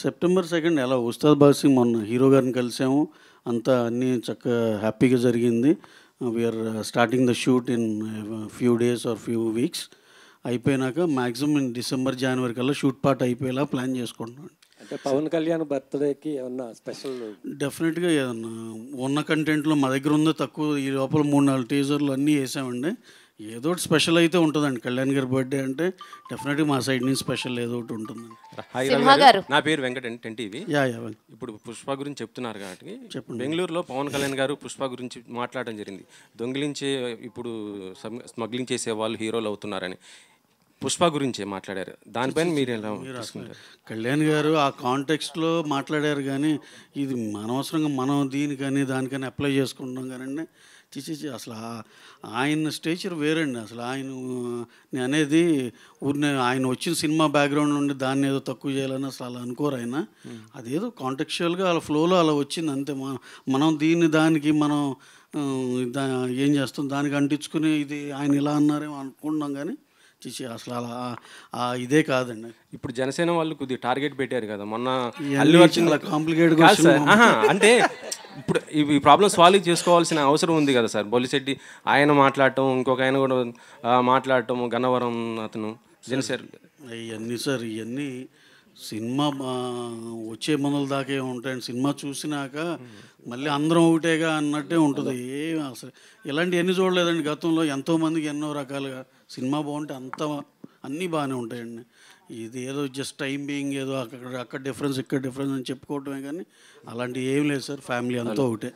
September 2 ఎలా ఉస్తాద్ భగత్ సింగ్ మొన్న hero గారిని కలిసాము. అంతా అన్నీ చక్కగా హ్యాపీగా జరిగింది. We are starting the shoot in few days or few weeks. అయిపోయినాక మ్యాక్సిమం డిసెంబర్, జనవరి కల్లా షూట్ పార్ట్ అయిపోయేలా ప్లాన్ చేసుకుంటున్నాను. అంటే పవన్ కళ్యాణ్ బర్త్డేకి ఏమన్నా స్పెషల్? డెఫినెట్గా ఏదన్నా ఉన్న కంటెంట్లో మా దగ్గర ఉందో తక్కువ, ఈ లోపల 3-4 టీజర్లు అన్నీ వేసామండి. ఏదో ఒకటి స్పెషల్ అయితే ఉంటుందండి. కళ్యాణ్ గారి బర్త్డే అంటే డెఫినెట్గా మా సైడ్ నుంచి స్పెషల్ ఏదో ఒకటి ఉంటుందండి. నా పేరు వెంకట్ టీవీ. యా ఇప్పుడు పుష్ప గురించి చెప్తున్నారు కాబట్టి బెంగళూరులో పవన్ కళ్యాణ్ గారు పుష్ప గురించి మాట్లాడడం జరిగింది. దొంగిలించే ఇప్పుడు స్మగ్లింగ్ చేసే వాళ్ళు హీరోలు అవుతున్నారని పుష్ప గురించే మాట్లాడారు. దానిపైన మీరు ఎలా తీసుకుంటారు? కళ్యాణ్ గారు ఆ కాంటెక్స్ట్లో మాట్లాడారు, కానీ ఇది అనవసరంగా మనం దీనికని దానికని అప్లై చేసుకుంటాం కానండి. అసలు ఆయన స్టేచర్ వేరండి. అసలు నేను అనేది ఊరిని ఆయన వచ్చిన సినిమా బ్యాక్గ్రౌండ్ నుండి దాన్ని ఏదో తక్కువ చేయాలని అసలు అలా అనుకోరు ఆయన. అదేదో కాంటెక్చువల్గా అలా ఫ్లోలో అలా వచ్చింది అంతే. మనం దానికి మనం ఏం చేస్తాం, దానికి అంటించుకుని ఇది ఆయన ఇలా అన్నారేమో అనుకుంటున్నాం, కానీ అసలు అలా ఇదే కాదండి. ఇప్పుడు జనసేన వాళ్ళు కొద్దిగా టార్గెట్ పెట్టారు కదా మొన్న. అల్లు అర్జున్ కాంప్లికేటెడ్ అంటే ఇప్పుడు ఈ ప్రాబ్లమ్ సాల్వ్ చేసుకోవాల్సిన అవసరం ఉంది కదా సార్. బొలిశెట్టి ఆయన మాట్లాడటం, ఇంకొక ఆయన కూడా మాట్లాడటం, గన్నవరం అతను జనసేన. ఇవన్నీ సార్, ఇవన్నీ సినిమా వచ్చే మందుల దాకే ఉంటాయండి. సినిమా చూసినాక మళ్ళీ అందరం ఒకటేగా అన్నట్టే ఉంటుంది. అసలు ఇలాంటివన్నీ చూడలేదండి గతంలో. ఎంతోమందికి ఎన్నో రకాలుగా సినిమా బాగుంటే అన్నీ బాగానే ఉంటాయండి. ఇది ఏదో జస్ట్ టైం బీయింగ్ ఏదో అక్కడ డిఫరెన్స్ ఇక్కడ డిఫరెన్స్ అని చెప్పుకోవటమే, కానీ అలాంటివి ఏం లేదు సార్. ఫ్యామిలీ అంతా ఒకటే.